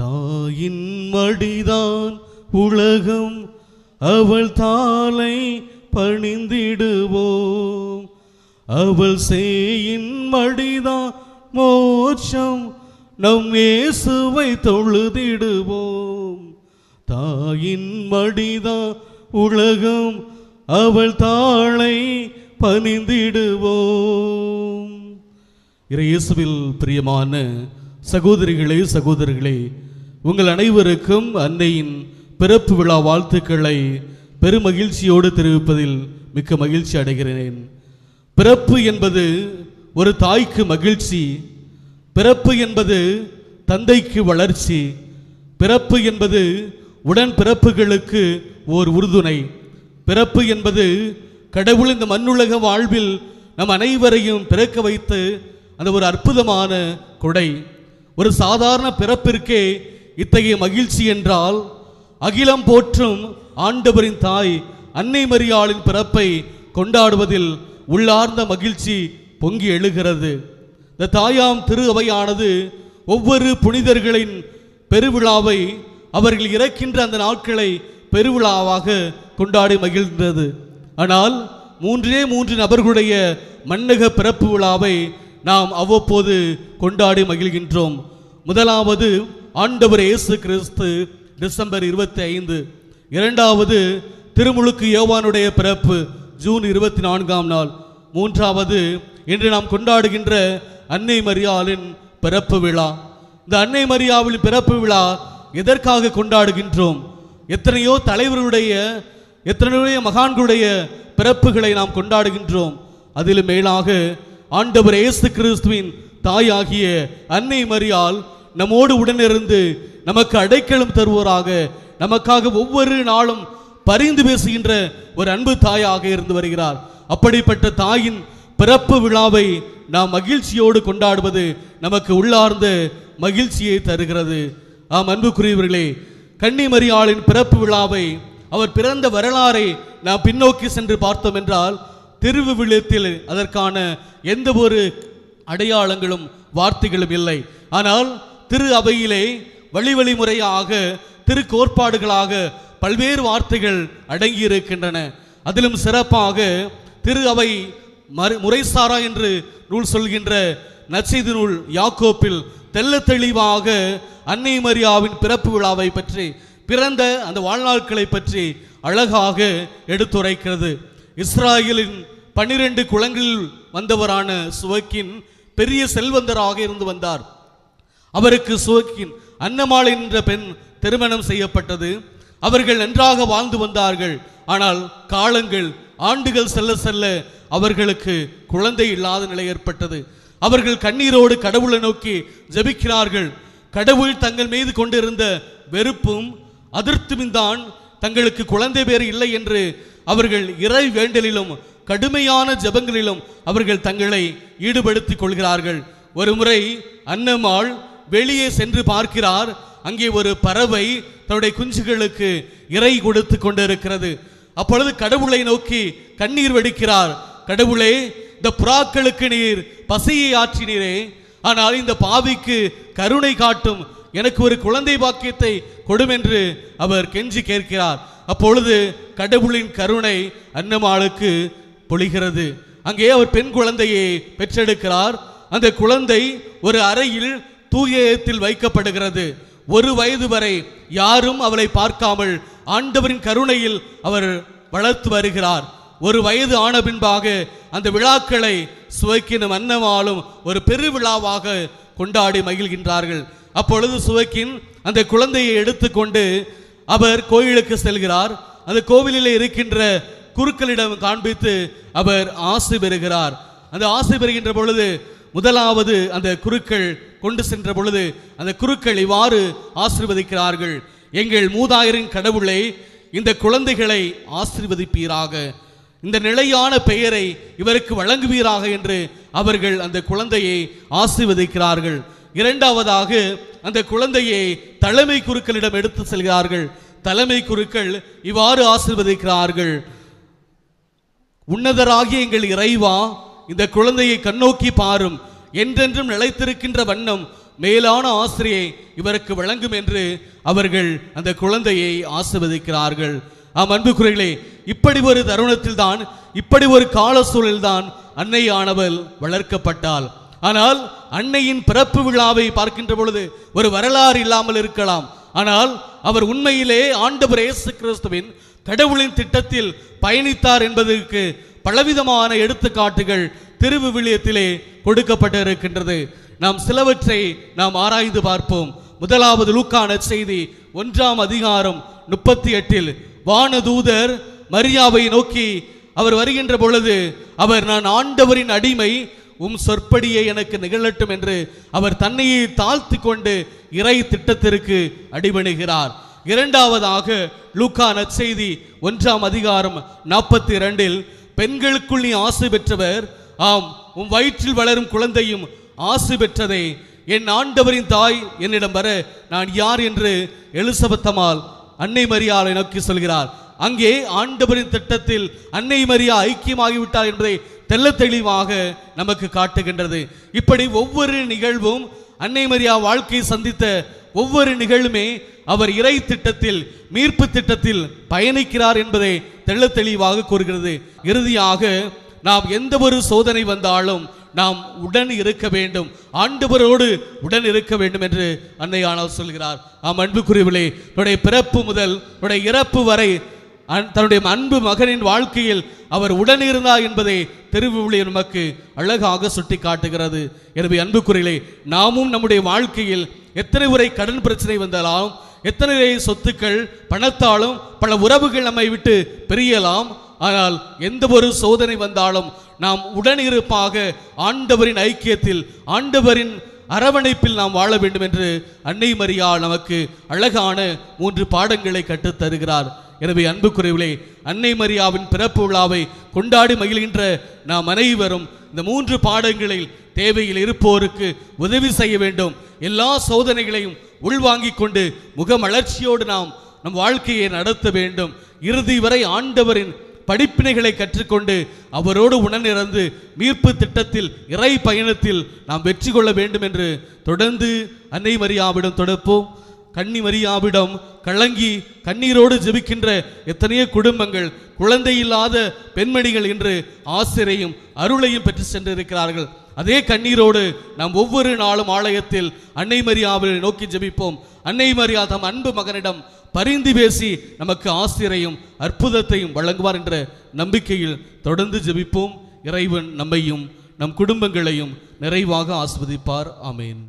தாயின் மடிதான் உலகம், அவள் தாளை பணிந்திடுவோம். அவள் சேயின் மடிதான் மோட்சம், நம் இயேசுவை தொழுதிடுவோம். தாயின் மடிதான் உலகம், அவள் தாளை பணிந்திடுவோம். இயேசுவில் பிரியமான சகோதரிகளே சகோதரர்களே, உங்கள் அனைவருக்கும் அன்னையின் பிறப்பு விழா வாழ்த்துக்களை பெருமகிழ்ச்சியோடு தெரிவிப்பதில் மிக்க மகிழ்ச்சி அடைகிறேன். பிறப்பு என்பது ஒரு தாய்க்கு மகிழ்ச்சி, பிறப்பு என்பது தந்தைக்கு வளர்ச்சி, பிறப்பு என்பது உடன் பிறப்புகளுக்கு ஓர் உறுதுணை, பிறப்பு என்பது கடவுள் இந்த மண்ணுலக வாழ்வில் நம் அனைவரையும் பிறக்க வைத்து அந்த ஒரு அற்புதமான கொடை. ஒரு சாதாரண பிறப்பிற்கே இத்தகைய மகிழ்ச்சி என்றால், அகிலம் போற்றும் ஆண்டவரின் தாய் அன்னை மரியாளின் பிறப்பை கொண்டாடுவதில் உள்ளார்ந்த மகிழ்ச்சி பொங்கி எழுகிறது. இந்த தாயாம் திரு அவையானது ஒவ்வொரு புனிதர்களின் பெருவிழாவை, அவர்கள் இறக்கின்ற அந்த நாட்களை பெருவிழாவாக கொண்டாடி மகிழ்கிறது. ஆனால் 3 நபர்களுடைய மன்னக பிறப்பு விழாவை நாம் அவ்வப்போது கொண்டாடி மகிழ்கின்றோம். முதலாவது ஆண்டவர் இயேசு கிறிஸ்து டிசம்பர் 25. இரண்டாவது திருமுழுக்கு யோவானுடைய பிறப்பு ஜூன் 24ஆம் நாள். மூன்றாவது இன்று நாம் கொண்டாடுகின்ற அன்னை மரியாளின் பிறப்பு விழா. இந்த அன்னை மரியாவின் பிறப்பு விழா எதற்காக கொண்டாடுகின்றோம்? எத்தனையோ தலைவர்களுடைய, எத்தனையோ மகான்களுடைய பிறப்புகளை நாம் கொண்டாடுகின்றோம். அதிலும் மேலாக ஆண்டவர் இயேசு கிறிஸ்துவின் தாயாகிய அன்னை மரியாள் நம்மோடு உடனிருந்து நமக்கு அடைக்கலம் தருவோராக, நமக்காக ஒவ்வொரு நாளும் பரிந்து பேசுகின்ற ஒரு அன்பு தாயாக இருந்து வருகிறார். அப்படிப்பட்ட தாயின் பிறப்பு விழாவை நாம் மகிழ்ச்சியோடு கொண்டாடுவது நமக்கு உள்ளார்ந்த மகிழ்ச்சியை தருகிறது. ஆம் அன்புக்குரியவர்களே, கன்னி மரியாளின் பிறப்பு விழாவை, அவர் பிறந்த வரலாறை நாம் பின்னோக்கி சென்று பார்த்தோம் என்றால், திருவிவிலியத்தில் அதற்கான எந்த ஒரு அடையாளங்களும் வார்த்தைகளும் இல்லை. ஆனால் திரு அவையிலே வழி முறையாக திருக்கோட்பாடுகளாக பல்வேறு வார்த்தைகள் அடங்கி இருக்கின்றன. அதிலும் சிறப்பாக திரு அவை முறைசாரா என்று நூல் சொல்கின்ற நற்செய்தி நூல் யாக்கோப்பில் தெள்ள தெளிவாக அன்னை மரியாவின் பிறப்பு விழாவை பற்றி, பிறந்த அந்த வாழ்நாட்களை பற்றி அழகாக எடுத்துரைக்கிறது. இஸ்ராயலின் 12 குலங்களில் வந்தவரான சுவக்கின் பெரிய செல்வந்தராக இருந்து வந்தார். அவருக்கு சுவக்கின் அன்னமாள் என்ற பெண் திருமணம் செய்யப்பட்டது. அவர்கள் நன்றாக வாழ்ந்து வந்தார்கள். ஆனால் காலங்கள், ஆண்டுகள் செல்ல செல்ல அவர்களுக்கு குழந்தை இல்லாத நிலை ஏற்பட்டது. அவர்கள் கண்ணீரோடு கடவுளை நோக்கி ஜெபிக்கிறார்கள். கடவுள் தங்கள் மீது கொண்டிருந்த வெறுப்பும் அதிருப்தியும் தான் தங்களுக்கு குழந்தை பேர் இல்லை என்று அவர்கள் இறை வேண்டலிலும் கடுமையான ஜெபங்களிலும் அவர்கள் தங்களை ஈடுபடுத்திக் கொள்கிறார்கள். ஒரு முறை அன்னமாள் வெளியே சென்று பார்க்கிறார். அங்கே ஒரு பறவை தன்னுடைய குஞ்சுகளுக்கு இறை கொடுத்து கொண்டிருக்கிறது. அப்பொழுது கடவுளை நோக்கி கண்ணீர் வடிக்கிறார். கடவுளே, இந்த புறாக்களுக்கு நீர் பசியை ஆற்றினீரே, ஆனால் இந்த பாவிக்கு கருணை காட்டும், எனக்கு ஒரு குழந்தை பாக்கியத்தை கொடும் என்று அவர் கெஞ்சி கேட்கிறார். அப்பொழுது கடவுளின் கருணை அன்னமாளுக்கு பொழிகிறது. அங்கே அவர் பெண் குழந்தையை பெற்றெடுக்கிறார். அந்த குழந்தை ஒரு அறையில் தூயத்தில் வைக்கப்படுகிறது. 1 வயது வரை யாரும் அவளை பார்க்காமல் ஆண்டவரின் கருணையில் அவர் வளர்த்து வருகிறார். 1 வயது ஆன பின்பாக அந்த விழாக்களை சுவைக்கினும் அன்னமாலும் ஒரு பெருவிழாவாக கொண்டாடி மகிழ்கின்றார்கள். அப்பொழுது சுவைக்கின் அந்த குழந்தையை எடுத்துக்கொண்டு அவர் கோயிலுக்கு செல்கிறார். அந்த கோவிலில் இருக்கின்ற குருக்களிடம் காண்பித்து அவர் ஆசை பெறுகிறார். அந்த ஆசை பெறுகின்ற பொழுது முதலாவது அந்த குருக்கள் கொண்டு சென்ற பொழுது அந்த குருக்கள் இவ்வாறு ஆசீர்வதிக்கிறார்கள்: எங்கள் மூதாயரின் கடவுளை, இந்த குழந்தைகளை ஆசீர்வதிப்பீராக, இந்த நிலையான பெயரை இவருக்கு வழங்குவீராக என்று அவர்கள் அந்த குழந்தையை ஆசீர்வதிக்கிறார்கள். இரண்டாவதாக அந்த குழந்தையை தலைமை குருக்களிடம் எடுத்து செல்கிறார்கள். தலைமை குருக்கள் இவ்வாறு ஆசீர்வதிக்கிறார்கள்: உன்னதராகிய எங்கள் இறைவா, இந்த குழந்தையை கண்ணோக்கி பாரும், என்றென்றும் நிலைத்திருக்கின்ற வண்ணம் மேலான ஆசிரியை இவருக்கு வழங்கும் என்று அவர்கள் அந்த குழந்தையை ஆசீர்வதிக்கிறார்கள். அன்புக்குரியவர்களே, இப்படி ஒரு தருணத்தில் தான், இப்படி ஒரு கால சூழலில் தான் அன்னையானவள் வளர்க்கப்பட்டாள். ஆனால் அன்னையின் பிறப்பு விழாவை பார்க்கின்ற பொழுது ஒரு வரலாறு இல்லாமல் இருக்கலாம். ஆனால் அவர் உண்மையிலே ஆண்டவர் இயேசு கிறிஸ்துவின் கடவுளின் திட்டத்தில் பயணித்தார் என்பதற்கு பலவிதமான எடுத்துக்காட்டுகள் திருவிவிலியத்திலே கொடுக்கப்பட்டிருக்கின்றது. நாம் சிலவற்றை நாம் ஆராய்ந்து பார்ப்போம். முதலாவது லூக்கா நற்செய்தி 1ஆம் அதிகாரம் 38 வானதூதர் மரியாவை நோக்கி அவர் வருகின்ற பொழுது அவர், நான் ஆண்டவரின் அடிமை, உம் சொற்படியே எனக்கு நிகழட்டும் என்று அவர் தன்னையே தாழ்த்தி கொண்டு இறை திட்டத்திற்கு அடிபணிகிறார். இரண்டாவதாக லூக்கா நற்செய்தி 1ஆம் அதிகாரம் 42 பெண்களுக்குள் நீ ஆசை பெற்றவர், ஆம் உம் வயிற்றில் வளரும் குழந்தையும் ஆசை பெற்றதே, என் ஆண்டவரின் தாய் என்னிடம் வர நான் யார் என்று எலிசபெத்தம்மாள் அன்னை மரியாளை நோக்கி சொல்கிறார். அங்கே ஆண்டவரின் திட்டத்தில் அன்னை மரியா ஐக்கியமாகிவிட்டார் என்பதை தெள்ள தெளிவாக நமக்கு காட்டுகின்றது. இப்படி ஒவ்வொரு நிகழ்வும், அன்னை மரியா வாழ்க்கையை சந்தித்த ஒவ்வொரு நிகழ்வுமே அவர் இறை திட்டத்தில், மீட்பு திட்டத்தில் பயணிக்கிறார் என்பதை தெள்ள தெளிவாக கூறுகிறது. இறுதியாக நாம் எந்த ஒரு சோதனை வந்தாலும் நாம் உடன் இருக்க வேண்டும், ஆண்டவரோடு உடன் இருக்க வேண்டும் என்று அன்னையானவர் சொல்கிறார். அன்புக்குரியவர்களே, தன்னுடைய பிறப்பு முதல் தன்னுடைய இறப்பு வரை தன்னுடைய அன்பு மகனின் வாழ்க்கையில் அவர் உடன் இருந்தார் என்பதை திருவிவிலியம் நமக்கு அழகாக சுட்டி காட்டுகிறது. எனவே அன்புக்குரியவர்களே, நாமும் நம்முடைய வாழ்க்கையில் எத்தனை முறை கடன் பிரச்சனை வந்தாலும், எத்தனை சொத்துக்கள் பணத்தாலும் பல உறவுகள் நம்மை விட்டு பிரியலாம். ஆனால் எந்த ஒரு சோதனை வந்தாலும் நாம் உடனிருப்பாக ஆண்டவரின் ஐக்கியத்தில், ஆண்டவரின் அரவணைப்பில் நாம் வாழ வேண்டும் என்று அன்னை மரியா நமக்கு அழகான 3 பாடங்களை கற்றுத் தருகிறார். எனவே அன்புக்குரியவர்களே, அன்னை மரியாவின் பிறப்பு விழாவை கொண்டாடி மகிழ்கின்ற நாம் அனைவரும் இந்த 3 பாடங்களில் தேவையில் இருப்போருக்கு உதவி செய்ய வேண்டும். எல்லா சோதனைகளையும் உள்வாங்கிக் கொண்டு முகமலர்ச்சியோடு நாம் நம் வாழ்க்கையை நடத்த வேண்டும். இறுதி வரை ஆண்டவரின் படிப்பினைகளை கற்றுக்கொண்டு அவரோடு உடனிருந்து மீட்பு திட்டத்தில், இறை பயணத்தில் நாம் வெற்றி கொள்ள வேண்டும் என்று தொடர்ந்து அன்னை மரியாவிடம் தொடர்ப்போம். கன்னி மரியாவிடம் கலங்கி கண்ணீரோடு ஜெபிக்கின்ற எத்தனையோ குடும்பங்கள், குழந்தை இல்லாத பெண்மணிகள் என்று ஆசிரியையும் அருளையும் பெற்று சென்றிருக்கிறார்கள். அதே கண்ணீரோடு நாம் ஒவ்வொரு நாளும் ஆலயத்தில் அன்னை மரியாவை நோக்கி ஜெபிப்போம். அன்னை மரியா தம் அன்பு மகனிடம் பரிந்து பேசி நமக்கு ஆசிரியையும் அற்புதத்தையும் வழங்குவார் என்ற நம்பிக்கையில் தொடர்ந்து ஜெபிப்போம். இறைவன் நம்மையும் நம் குடும்பங்களையும் நிறைவாக ஆசீர்வதிப்பார். ஆமேன்.